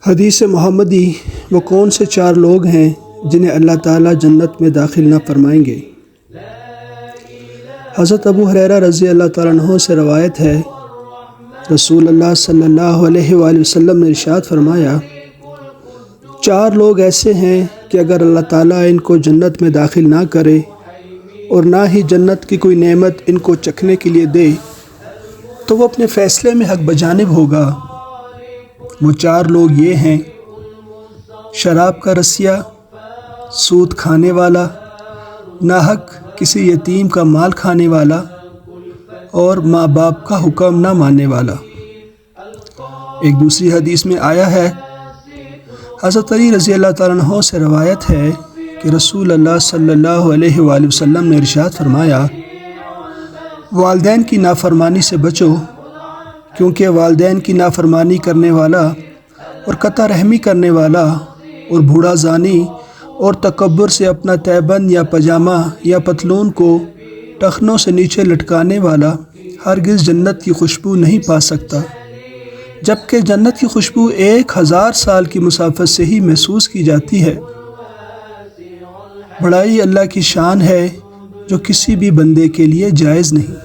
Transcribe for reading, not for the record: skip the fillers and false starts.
حدیث محمدی وہ کون سے چار لوگ ہیں جنہیں اللہ تعالیٰ جنت میں داخل نہ فرمائیں گے؟ حضرت ابو ہریرہ رضی اللہ تعالیٰ عنہ سے روایت ہے، رسول اللہ صلی اللہ علیہ وآلہ وسلم نے ارشاد فرمایا، چار لوگ ایسے ہیں کہ اگر اللہ تعالیٰ ان کو جنت میں داخل نہ کرے اور نہ ہی جنت کی کوئی نعمت ان کو چکھنے کے لیے دے تو وہ اپنے فیصلے میں حق بجانب ہوگا۔ وہ چار لوگ یہ ہیں: شراب کا رسیہ، سود کھانے والا، ناحق کسی یتیم کا مال کھانے والا اور ماں باپ کا حکم نہ ماننے والا۔ ایک دوسری حدیث میں آیا ہے، حضرت علی رضی اللہ تعالیٰ عنہ سے روایت ہے کہ رسول اللہ صلی اللہ علیہ وآلہ وسلم نے ارشاد فرمایا، والدین کی نافرمانی سے بچو، کیونکہ والدین کی نافرمانی کرنے والا اور قطع رحمی کرنے والا اور بوڑھا زانی اور تکبر سے اپنا تیبند یا پاجامہ یا پتلون کو ٹخنوں سے نیچے لٹکانے والا ہرگز جنت کی خوشبو نہیں پا سکتا، جبکہ جنت کی خوشبو 1000 سال کی مسافت سے ہی محسوس کی جاتی ہے۔ بڑائی اللہ کی شان ہے جو کسی بھی بندے کے لیے جائز نہیں۔